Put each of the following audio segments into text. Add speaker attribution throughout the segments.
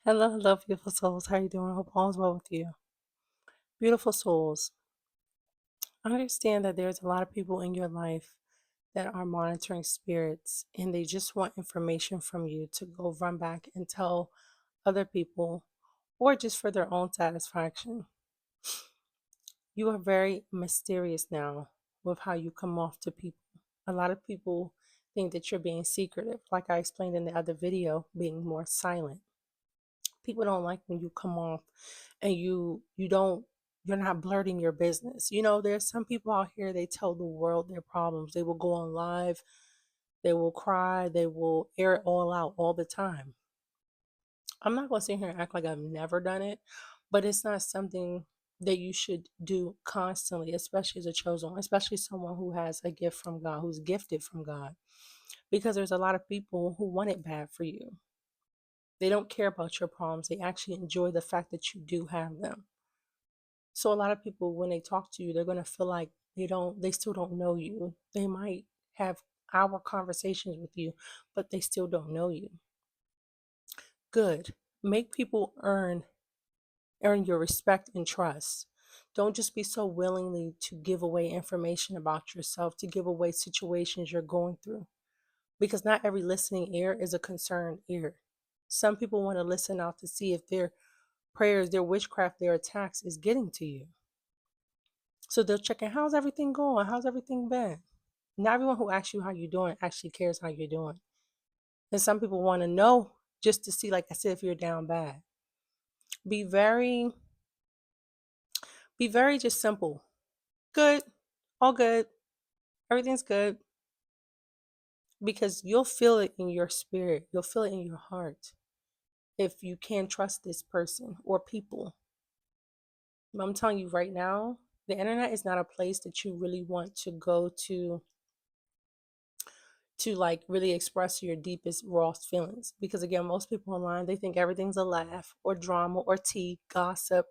Speaker 1: Hello, hello, beautiful souls. How you doing? I hope all is well with you. Beautiful souls. I understand that there's a lot of people in your life that are monitoring spirits and they just want information from you to go run back and tell other people or just for their own satisfaction. You are very mysterious now with how you come off to people. A lot of people think that you're being secretive, like I explained in the other video, being more silent. People don't like when you come off and you're not blurting your business. There's some people out here, they tell the world their problems. They will go on live, they will cry, they will air it all out all the time. I'm not going to sit here and act like I've never done it, but it's not something that you should do constantly, especially as a chosen one, especially someone who has a gift from God, who's gifted from God, because there's a lot of people who want it bad for you. They don't care about your problems. They actually enjoy the fact that you do have them. So a lot of people, when they talk to you, they're going to feel like they still don't know you. They might have hour conversations with you, but they still don't know you. Good. Make people earn your respect and trust. Don't just be so willingly to give away information about yourself, to give away situations you're going through, because not every listening ear is a concerned ear. Some people want to listen out to see if their prayers, their witchcraft, their attacks is getting to you. So they'll check in, how's everything going? How's everything been? Not everyone who asks you how you're doing actually cares how you're doing. And some people want to know just to see, like I said, if you're down bad. Be very, be very just simple. Good, all good, everything's good. Because you'll feel it in your spirit, you'll feel it in your heart if you can trust this person or people. I'm telling you right now, the internet is not a place that you really want to go to like really express your deepest rawest feelings, because again, most people online, they think everything's a laugh or drama or tea gossip.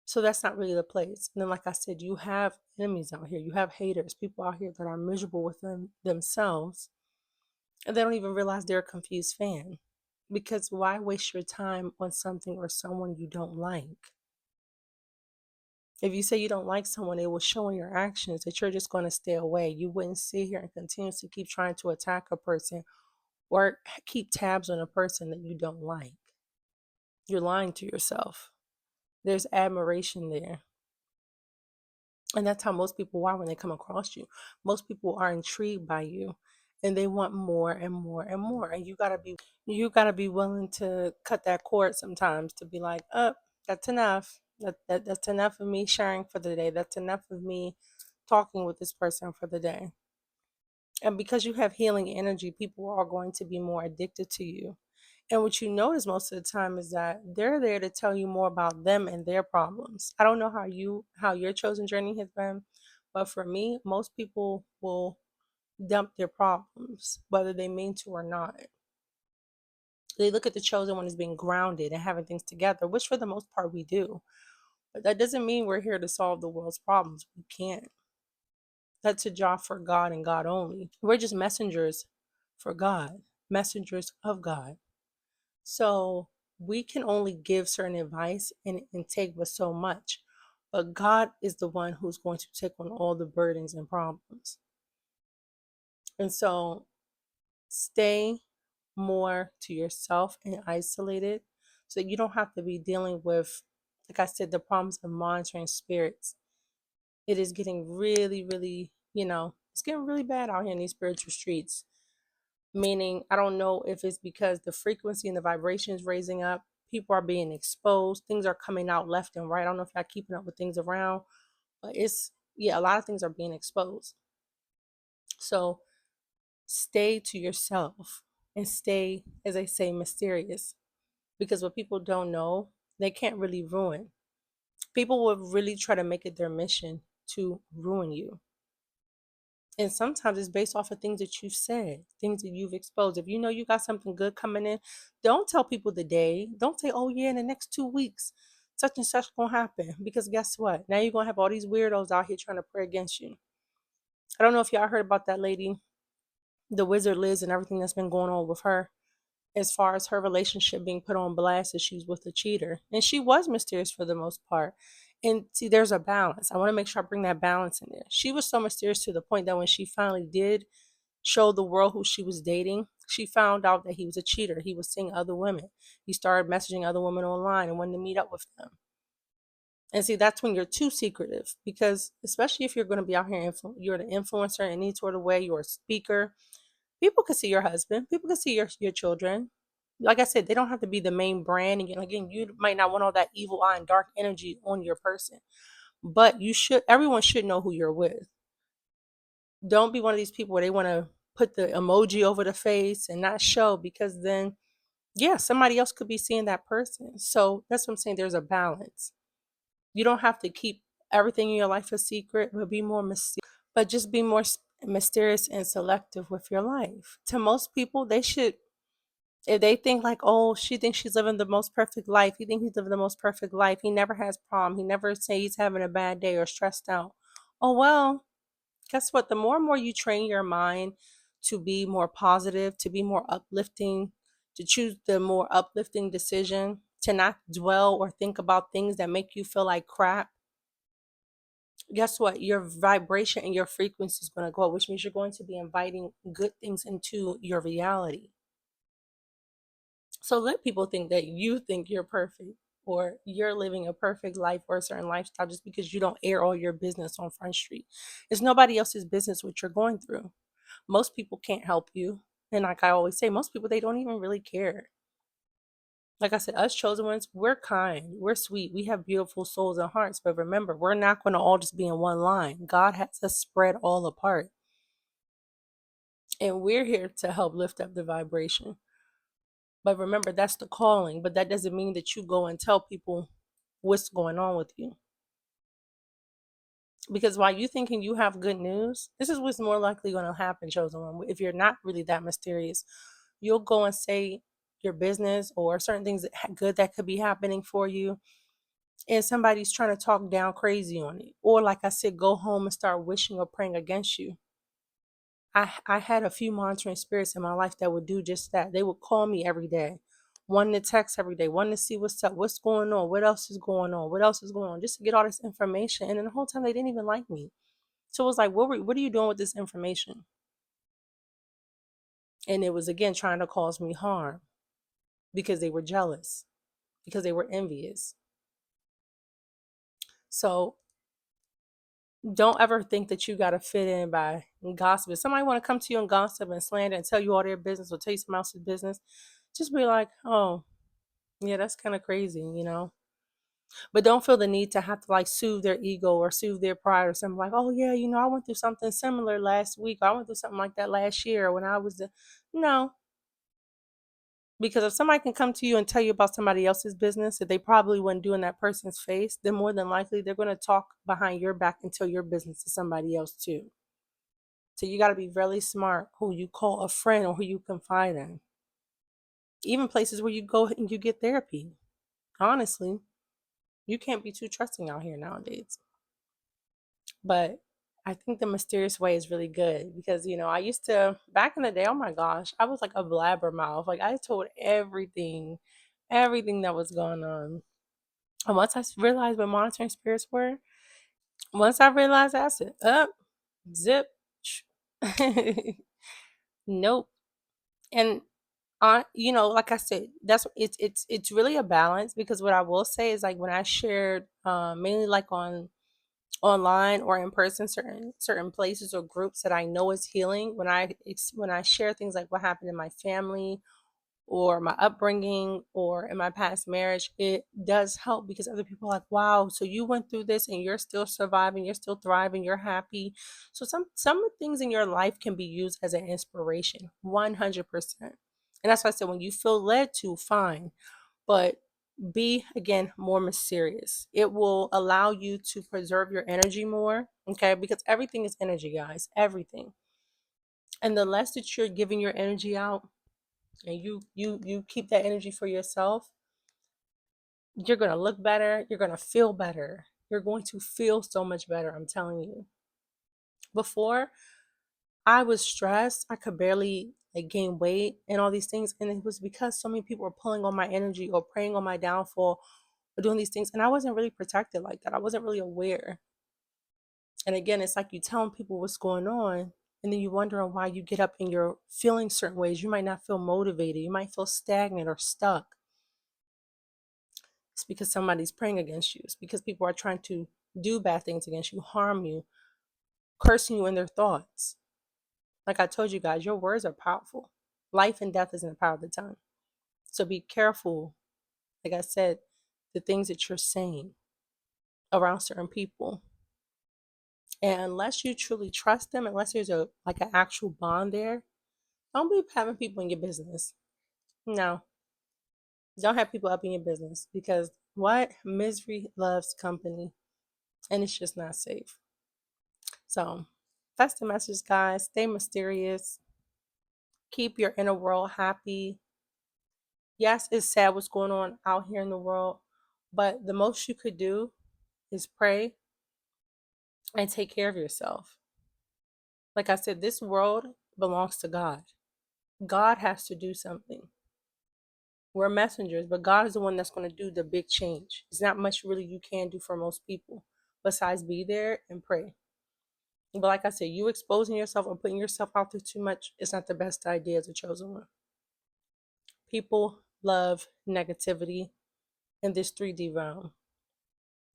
Speaker 1: So that's not really the place. And then, like I said, you have enemies out here, you have haters, people out here that are miserable with themselves, and they don't even realize they're a confused fan. Because why waste your time on something or someone you don't like? If you say you don't like someone, it will show in your actions that you're just going to stay away. You wouldn't sit here and continuously keep trying to attack a person or keep tabs on a person that you don't like. You're lying to yourself. There's admiration there. And that's how most people are when they come across you. Most people are intrigued by you and they want more and more and more. And you gotta be willing to cut that cord sometimes, to be like, that's enough. That's enough of me sharing for the day. That's enough of me talking with this person for the day. And because you have healing energy, people are going to be more addicted to you. And what you notice most of the time is that they're there to tell you more about them and their problems. I don't know how your chosen journey has been, but for me, most people will dump their problems, whether they mean to or not. They look at the chosen one as being grounded and having things together, which for the most part we do. But that doesn't mean we're here to solve the world's problems. We can't. That's a job for God and God only. We're just messengers for God, messengers of God. So we can only give certain advice and take with so much. But God is the one who's going to take on all the burdens and problems. And so stay more to yourself and isolated so you don't have to be dealing with, like I said, the problems of monitoring spirits. It is getting really, really, it's getting really bad out here in these spiritual streets. Meaning, I don't know if it's because the frequency and the vibration is raising up, people are being exposed, things are coming out left and right. I don't know if y'all keeping up with things around, but yeah, a lot of things are being exposed. So stay to yourself and stay, as I say, mysterious, because what people don't know, they can't really ruin. People will really try to make it their mission to ruin you. And sometimes it's based off of things that you've said, things that you've exposed. If you know you got something good coming in, don't tell people the day. Don't say, oh, yeah, in the next 2 weeks, such and such going to happen. Because guess what? Now you're going to have all these weirdos out here trying to pray against you. I don't know if y'all heard about that lady, the wizard Liz, and everything that's been going on with her. as far as her relationship being put on blast that she's with a cheater. And she was mysterious for the most part. And see, there's a balance. I want to make sure I bring that balance in there. She was so mysterious to the point that when she finally did show the world who she was dating, she found out that he was a cheater. He was seeing other women. He started messaging other women online and wanted to meet up with them. And see, that's when you're too secretive because, especially if you're going to be out here, you're the influencer in any sort of way, you're a speaker, people can see your husband, people can see your children. Like I said, they don't have to be the main brand. And again, you might not want all that evil eye and dark energy on your person, but everyone should know who you're with. Don't be one of these people where they want to put the emoji over the face and not show because then, yeah, somebody else could be seeing that person. So that's what I'm saying. There's a balance. You don't have to keep everything in your life a secret, but be more mysterious. But just be more mysterious and selective with your life. To most people, they should, if they think like, oh, she thinks she's living the most perfect life. He thinks he's living the most perfect life. He never has problem. He never say he's having a bad day or stressed out. Oh well, guess what? The more and more you train your mind to be more positive, to be more uplifting, to choose the more uplifting decision, to not dwell or think about things that make you feel like crap, guess what? Your vibration and your frequency is going to go up, which means you're going to be inviting good things into your reality. So let people think that you think you're perfect or you're living a perfect life or a certain lifestyle just because you don't air all your business on Front Street. It's nobody else's business what you're going through. Most people can't help you. And like I always say, most people, they don't even really care. Like I said, us chosen ones, we're kind, we're sweet, we have beautiful souls and hearts. But remember, we're not going to all just be in one line. God has us spread all apart. And we're here to help lift up the vibration. But remember, that's the calling. But that doesn't mean that you go and tell people what's going on with you. Because while you thinking you have good news, this is what's more likely going to happen, chosen one. If you're not really that mysterious, you'll go and say your business or certain things good that could be happening for you, and somebody's trying to talk down crazy on it. Or like I said, go home and start wishing or praying against you. I had a few monitoring spirits in my life that would do just that. They would call me every day, wanting to text every day, wanting to see what's up, what's going on, what else is going on, what else is going on, just to get all this information. And then the whole time they didn't even like me. So it was like, what are you doing with this information? And it was again trying to cause me harm because they were jealous, because they were envious. So don't ever think that you got to fit in by gossip. If somebody want to come to you and gossip and slander and tell you all their business or tell you someone else's business, just be like, oh, yeah, that's kind of crazy. But don't feel the need to have to like soothe their ego or soothe their pride or something like, oh, yeah, I went through something similar last week. I went through something like that last year when I was no. Because if somebody can come to you and tell you about somebody else's business that they probably wouldn't do in that person's face, then more than likely they're going to talk behind your back and tell your business to somebody else too. So you got to be really smart who you call a friend or who you confide in. Even places where you go and you get therapy. Honestly, you can't be too trusting out here nowadays. But I think the mysterious way is really good because, I used to, back in the day, oh my gosh, I was like a blabbermouth. Like I told everything that was going on. And once I realized what monitoring spirits were, once I realized that, I said, up, zip, nope. And like I said, it's really a balance because what I will say is like when I shared, mainly like on online or in person, certain places or groups that I know is healing. When I share things like what happened in my family or my upbringing or in my past marriage, it does help because other people are like, wow, so you went through this and you're still surviving, you're still thriving, you're happy. So some things in your life can be used as an inspiration, 100%. And that's why I said when you feel led to, fine, but be again more mysterious. It will allow you to preserve your energy more, okay? Because everything is energy, guys, everything. And the less that you're giving your energy out, and you keep that energy for yourself, you're going to look better, you're going to feel better, you're going to feel so much better, I'm telling you. Before, I was stressed, I could barely like gain weight and all these things. And it was because so many people were pulling on my energy or preying on my downfall or doing these things. And I wasn't really protected like that. I wasn't really aware. And again, it's like you telling people what's going on, and then you wondering why you get up and you're feeling certain ways. You might not feel motivated. You might feel stagnant or stuck. It's because somebody's praying against you. It's because people are trying to do bad things against you, harm you, cursing you in their thoughts. Like I told you guys, your words are powerful. Life and death is in the power of the tongue. So be careful, like I said, the things that you're saying around certain people. And unless you truly trust them, unless there's a like an actual bond there, don't be having people in your business. No, don't have people up in your business because what? Misery loves company and it's just not safe. So that's the message, guys. Stay mysterious. Keep your inner world happy. Yes, it's sad what's going on out here in the world, but the most you could do is pray and take care of yourself. Like I said, this world belongs to God. God has to do something. We're messengers, but God is the one that's going to do the big change. There's not much really you can do for most people besides be there and pray. But like I said, you exposing yourself or putting yourself out there too much is not the best idea as a chosen one. People love negativity in this 3D realm,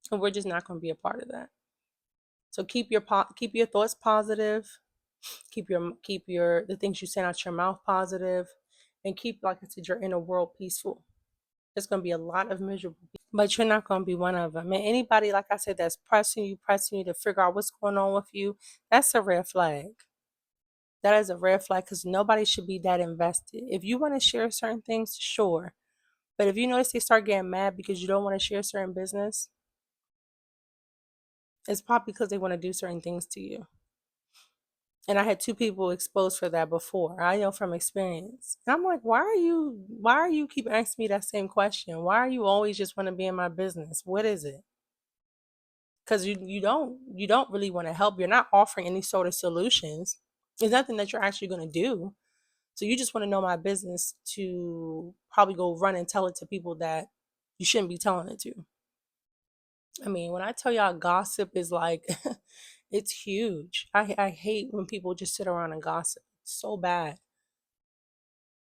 Speaker 1: and we're just not going to be a part of that. So keep your thoughts positive, keep your the things you send out your mouth positive, and keep, like I said, your inner world peaceful. There's going to be a lot of miserable people, but you're not going to be one of them. And anybody, like I said, that's pressing you to figure out what's going on with you, that's a red flag. That is a red flag because nobody should be that invested. If you want to share certain things, sure. But if you notice they start getting mad because you don't want to share certain business, it's probably because they want to do certain things to you. And I had two people exposed for that before. I know from experience. And I'm like, why are you keep asking me that same question? Why are you always just want to be in my business? What is it? Because you don't really want to help. You're not offering any sort of solutions. There's nothing that you're actually going to do. So you just want to know my business to probably go run and tell it to people that you shouldn't be telling it to. I mean, when I tell y'all gossip is like, it's huge. I hate when people just sit around and gossip. It's so bad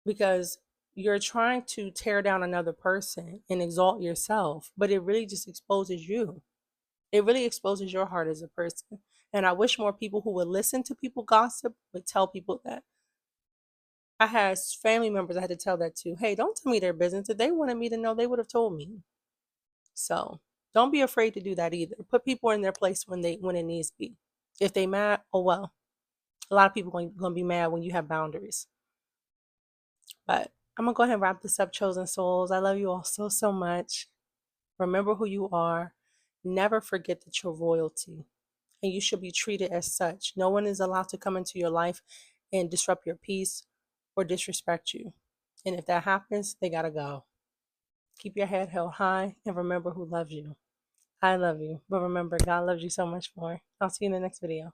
Speaker 1: because you're trying to tear down another person and exalt yourself, but it really just exposes you. It really exposes your heart as a person. And I wish more people who would listen to people gossip would tell people that. I had family members I had to tell that to. Hey, don't tell me their business. If they wanted me to know, they would have told me. So don't be afraid to do that either. Put people in their place when it needs to be. If they mad, oh well. A lot of people gonna be mad when you have boundaries. But I'm gonna go ahead and wrap this up, chosen souls. I love you all so so much. Remember who you are. Never forget that you're royalty. And you should be treated as such. No one is allowed to come into your life and disrupt your peace or disrespect you. And if that happens, they gotta go. Keep your head held high and remember who loves you. I love you, but remember, God loves you so much more. I'll see you in the next video.